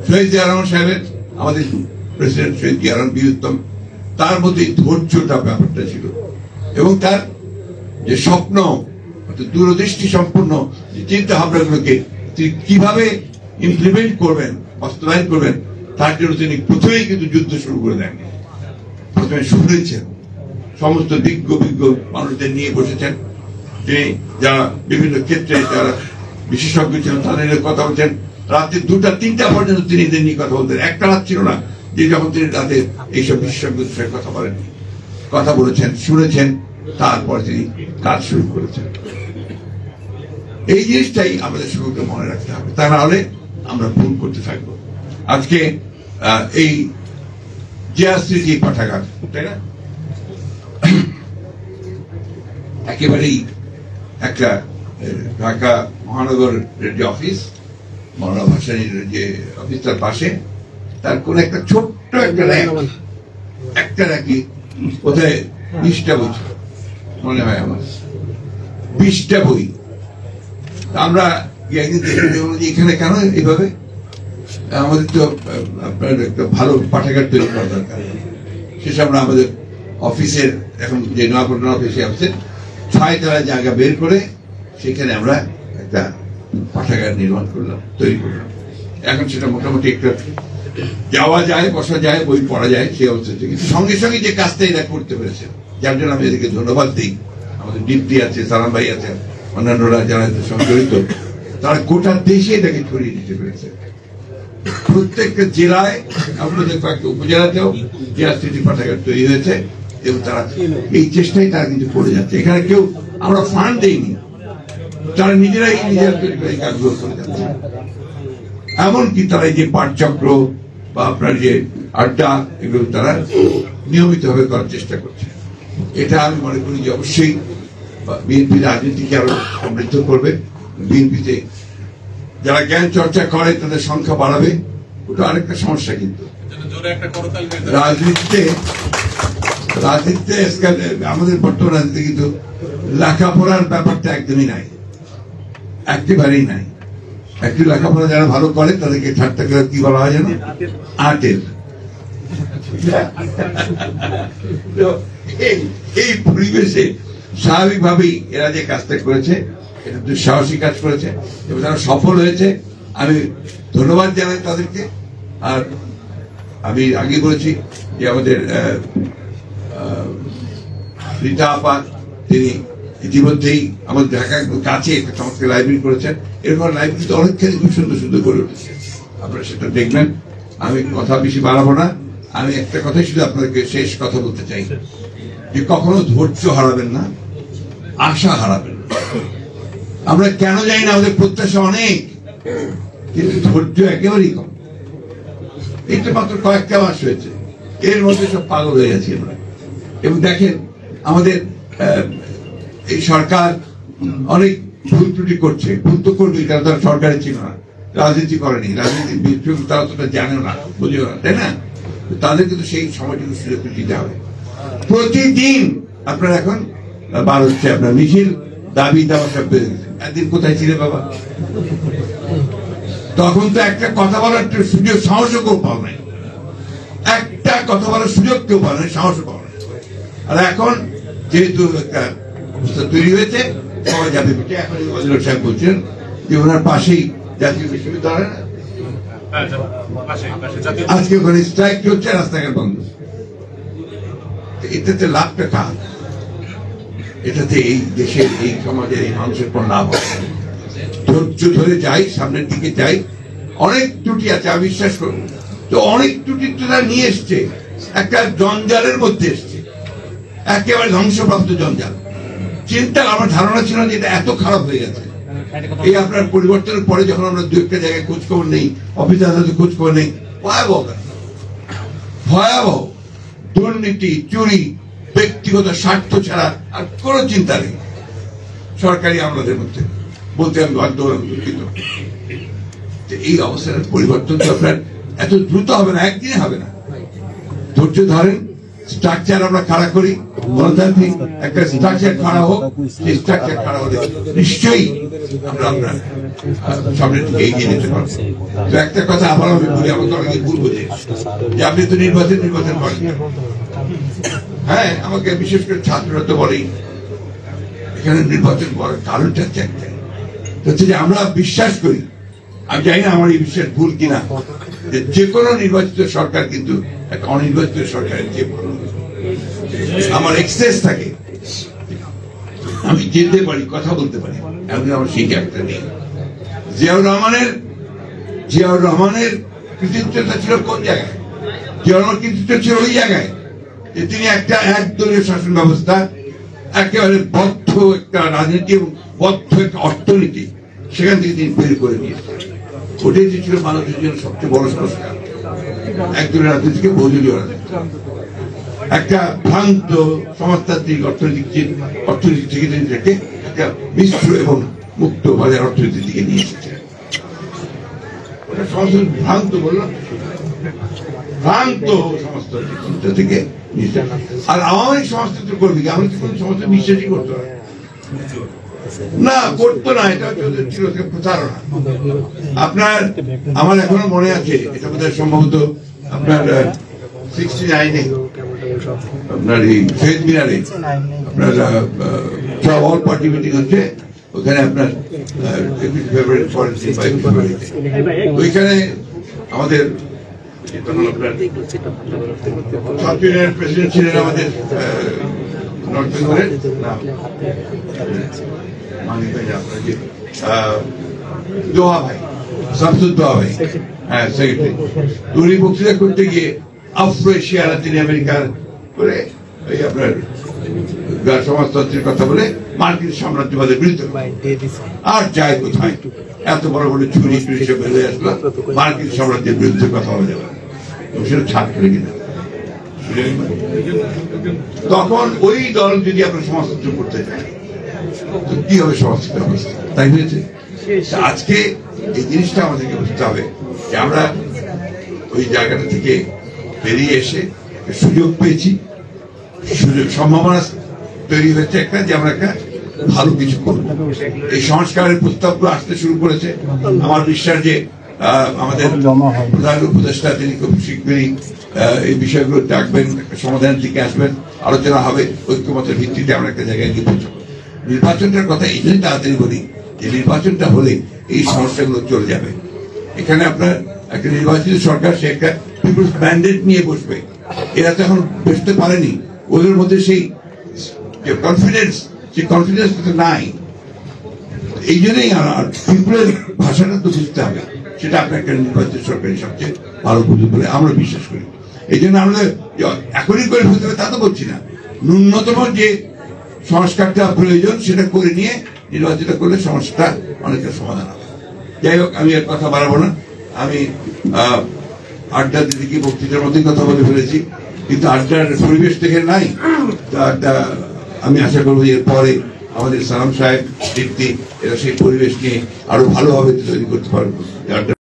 শহীদ জিয়া রহমান সাহেবের, আমাদের প্রেসিডেন্ট শহীদ জিয়া রহমান বীরুত্তম, তার মধ্যে ধৈর্যটা ব্যাপারটা ছিল এবং তার যে স্বপ্ন, দূরদৃষ্টি সম্পূর্ণ চিন্তা ভাবনাগুলোকে তিনি কিভাবে ইমপ্লিমেন্ট করবেন, বাস্তবায়ন করবেন, তার জন্য তিনি প্রথমেই কিন্তু যুদ্ধ শুরু করে দেননি। প্রথমে শুনেছেন, সমস্ত বিজ্ঞ মানুষদের নিয়ে বসেছেন, তিনি যারা বিভিন্ন ক্ষেত্রে যারা বিশেষজ্ঞ ছিলেন তাদের কথা বলছেন। রাতে 2টা-3টা পর্যন্ত তিনি এদের নিয়ে কথা বলতেন। একটা রাত ছিল না যে যখন তিনি রাতে এইসব বিশেষজ্ঞদের সঙ্গে কথা বলেননি, কথা বলেছেন, শুনেছেন, তারপর তিনি কাজ শুরু করেছেন। এই জিনিসটাই আমাদের সকলকে মনে রাখতে হবে, তা না হলে আমরা ভুল করতে থাকবো। আজকে এই জিয়া স্মৃতি পাঠাগার, তাই না, একেবারেই একটা ঢাকা মহানগরের যে অফিস, মৌলানা ভাসানীর যে অফিস, তার পাশে তার কোন একটা ছোট্ট একটা রাখি কোথায় 20টা বই, মনে হয় আমার 20টা বই। আমরা এখানে কেন এইভাবে, আমাদের তো আপনার একটা ভালো পাঠাগার তৈরি করা দরকার। শেষে আমরা আমাদের অফিসের, এখন যে নয়াপল্টন অফিসে আছে 6 তলা জায়গা বের করে সেখানে আমরা একটা পাঠাগার নির্মাণ করলাম, তৈরি করলাম। এখন সেটা মোটামুটি একটা যাওয়া যায়, বসা যায়, বই পড়া যায়, সেই অবস্থা। কিন্তু সঙ্গে সঙ্গে যে কাজটা এরা করতে পেরেছে, যার জন্য আমি এদেরকে ধন্যবাদ দিই। আমাদের দীপ্তি আছে, সালাম ভাই আছেন, অন্যান্যরা যারা সঙ্গে জড়িত, তারা গোটা দেশে এটাকে ছড়িয়ে দিতে পেরেছে। প্রত্যেকটা জেলায়, আপনাদের কয়েকটা উপজেলাতেও জিয়া স্মৃতি পাঠাগার তৈরি হয়েছে এবং তারা এই চেষ্টাই তারা কিন্তু করে যাচ্ছে। এখানে কেউ আমরা ফান্ড দেইনি, তারা নিজেরাই নিজেরা তৈরি করে এই কাজগুলো করে যাচ্ছে। এমনকি তারা এই যে পাঠচক্র বা আপনার যে আড্ডা, এগুলো তারা নিয়মিতভাবে করার চেষ্টা করছে। এটা আমি মনে করি যে অবশ্যই বিএনপি রাজনীতিকে আরো সমৃদ্ধ করবে। বিএনপিতে যারা জ্ঞান চর্চা করে তাদের সংখ্যা বাড়াবে, ওটা আরেকটা সমস্যা। কিন্তু রাজনীতিতে আমাদের বর্তমান রাজনীতি কিন্তু লেখাপড়ার ব্যাপারটা একদমই নাই, একেবারেই নাই। একটু লেখাপড়া যারা ভালো করে তাদেরকে ঠাট্টা করে কি বলা হয় জানো, আটেল। এই পরিবেশে স্বাভাবিকভাবেই এরা যে কাজটা করেছে, এটা দুঃসাহসী কাজ করেছে এবং তারা সফল হয়েছে। আমি ধন্যবাদ জানাই তাদেরকে। আর আমি আগে বলেছি যে আমাদের রীতা আপা, তিনি ইতিমধ্যেই আমাদের ঢাকার কাছে একটা চমৎকার লাইব্রেরি করেছেন। এরপর লাইব্রেরিতে অনেকখানি খুব সুন্দর সুন্দর করে উঠেছে, আপনারা সেটা দেখবেন। আমি কথা বেশি বাড়াবো না। আমি একটা কথাই শুধু আপনাদেরকে শেষ কথা বলতে চাই যে কখনো ধৈর্য হারাবেন না, আশা হারাবেন না। আমরা কেন জানি না, আমাদের প্রত্যাশা অনেক, কিন্তু ধৈর্য একেবারেই কম। এটা মাত্র কয়েকটা মাস হয়েছে, এর মধ্যে সব পাগল হয়ে গেছি আমরা। এবং দেখেন আমাদের এই সরকার অনেক ভুল ত্রুটি করছে, ভুল তো করবে, কারণ তারা সরকারে ছিল না, রাজনীতি করেনি, রাজনীতি তারা তো জানেও না, বুঝেও না, তাই না? তাদের কিন্তু সেই সময়টুকু সুযোগ দিতে হবে। প্রতিদিন আপনার এখন বার হচ্ছে আপনার মিছিল, দাবি দাওয়া সব বেড়ে গেছে। একদিন কোথায় ছিলে বাবা? তখন তো একটা কথা বলার সুযোগ, সাহসও কেউ পাও নাই, একটা কথা বলার সুযোগ কেউ পাও নাই, সাহসও পাও নাই। আর এখন যেহেতু একটা অবস্থা তৈরি হয়েছে, সবাই যাবে পিঠে। এখন ওয়াজির সাহেব বলছেন যে ওনার পাশেই জাতীয় বিশ্ববিদ্যালয়, আজকে ওখানে স্ট্রাইক চলছে, রাস্তাঘাট বন্ধ। এটাতে লাভটা কার? এটাতে এই দেশের, এই সমাজের, এই মানুষের কোন লাভ হবে? ধৈর্য ধরে যাই, সামনের দিকে যাই। অনেক ত্রুটি আছে, আমি বিশ্বাস করবো। তো অনেক ত্রুটি তারা নিয়ে এসছে, একটা জঞ্জালের মধ্যে এসছে, একেবারে ধ্বংসপ্রাপ্ত জঞ্জাল। চিন্তা, আমার ধারণা ছিল যে এটা এত খারাপ হয়ে গেছে। এই আপনার পরিবর্তনের পরে যখন আমরা দু একটা জায়গায় খোঁজ খবর নেই, অফিস আদালতে খোঁজ খবর নেই, ভয়াবহ ভয়াবহ দুর্নীতি, চুরি, ব্যক্তিগত স্বার্থ ছাড়া আর কোন চিন্তা নেই সরকারি আমলাদের মধ্যে। বলতে আমি বাধ্য হলাম, দুঃখিত। এই অবস্থার পরিবর্তন তো আপনার এত দ্রুত হবে না, একদিনে হবে না। ধৈর্য ধরেন, স্ট্রাকচার আমরা খাড়া করি, গণতান্ত্রিক একটা স্ট্রাকচার খাড়া হোক, সেই স্ট্রাকচার খাড়া হলে নিশ্চয়ই আমরা আপনার সামনের দিকে এগিয়ে যেতে পারবো। তো একটা কথা আবার আমি বলি, আমাকে অনেকে ভুল বোঝে যে আপনি তো নির্বাচন করেন। হ্যাঁ, আমাকে বিশেষ করে ছাত্ররা তো বলেই এখানে নির্বাচন করার কারণটা একটাই, হচ্ছে যে আমরা বিশ্বাস করি, আমি জানি না আমার এই বিশ্বাস ভুল কিনা, যে কোনো নির্বাচিত সরকার কিন্তু একটা অনির্বাচিত সরকারের যে আমার এক্সেস থাকে, আমি যেতে পারি, কথা বলতে পারি, এমন আমার সেই একটা নেই। জিয়াউর রহমানের কৃতিত্বটা ছিল কোন জায়গায়? জিয়াউর রহমানের কৃতিত্ব ছিল ওই জায়গায় যে তিনি একটা একদলীয় শাসন ব্যবস্থা, একেবারে বদ্ধ একটা রাজনীতি এবং বদ্ধ একটা অর্থনীতি, সেখান থেকে তিনি বের করে নিয়েছেন। ওটাই যে ছিল মানুষের জন্য সবচেয়ে বড় সংস্কার, একদলীয় রাজনীতিকে বহুদলীয় রাজনীতি, একটা ভ্রান্ত সমাজতান্ত্রিক অর্থনৈতিক থেকে তিনি একটা মিশ্র এবং মুক্ত বাজার অর্থনীতির দিকে নিয়ে এসেছেন। ওটা ভ্রান্ত বললাম, ভ্রান্ত সমাজতান্ত্রিক চিন্তা থেকে নিয়েছেন। আর আওয়ামী সমাজতন্ত্র করবে কি? আমরা কি কোনো সমাজতন্ত্র বিশ্বাসই করতে পারি না, করতো না। এটা ছিল প্রচারণা। আপনার আমার এখনো মনে আছে, এটা বোধহয় সম্ভবত আপনার 69-এ আপনার এই শহীদ মিনারে আপনার সব অল পার্টি মিটিং হচ্ছে, ওখানে আপনার ওইখানে আমাদের প্রেসিডেন্ট ছিলেন আমাদের নর্থ বেঙ্গলের দোহা ভাই, শামসুদ্দোহা ভাই, হ্যাঁ সেক্রেটারি। উনি বক্তৃতা করতে গিয়ে আফ্রো এশিয়া লাতিন আমেরিকার করে এই আপনার সমাজতন্ত্রের কথা বলে মার্কিন সাম্রাজ্যবাদের বিরুদ্ধে, আর যায় কোথায় এত বড় বড় চুরি টুরি সব বেরিয়ে আসলো, মার্কিন সাম্রাজ্যের বিরুদ্ধে কথা বলে যাবে, সেটা ছাত্র কিনা। তখন ওই দল যদি আপনার সমাজতন্ত্র করতে চায় তো কি হবে সমাজতন্ত্রের অবস্থা? তাই হয়েছে। আজকে এই জিনিসটা আমাদেরকে বুঝতে হবে যে আমরা ওই জায়গাটা থেকে বেরিয়ে এসে সুযোগ পেয়েছি, সম্ভাবনা তৈরি হয়েছে একটা, যে আমরা একটা ভালো কিছু করব। এই সংস্কারের প্রস্তাবগুলো আসতে শুরু করেছে। আমার বিশ্বাস যে আমাদের প্রধান উপদেষ্টা তিনি খুব শীঘ্রই এই বিষয়গুলো ডাকবেন, সমাধানের দিকে আসবেন, আলোচনা হবে, ঐক্যমতের ভিত্তিতে আমরা একটা জায়গায় গিয়ে পৌঁছাবো। নির্বাচনটার কথা এই জন্য তাড়াতাড়ি বলি যে নির্বাচনটা হলে এই সমস্যাগুলো চলে যাবে। এখানে আপনার একটা নির্বাচিত সরকার, সে একটা পিপুলস ম্যান্ডেট নিয়ে বসবে। এরা তো এখন বসতে পারেনি, ওদের মধ্যে সেই কনফিডেন্স তো নাই। এই জন্যই পিপুলের ভাষাটা তো বুঝতে হবে, সেটা আপনার একটা নির্বাচিত সরকারের সবচেয়ে ভালো বুঝবে বলে আমরা বিশ্বাস করি। এই জন্য আমরা এখনই করে ফেলতে হবে তা তো বলছি না, ন্যূনতম যে সংস্কারটা প্রয়োজন সেটা করে নিয়ে নির্বাচিত করলে সমস্যাটা অনেকটা সমাধান হবে। যাই হোক, আমি এর কথা বাড়াবো না। আমি আড্ডা দিদিকে বক্তৃতার মধ্যে কথা বলে ফেলেছি, কিন্তু আড্ডার পরিবেশ থেকে নাই। আমি আশা করবো এর পরে আমাদের সালাম সাহেব, দীপ্তি, এরা সেই পরিবেশ নিয়ে আরো ভালোভাবে তৈরি করতে পারবো।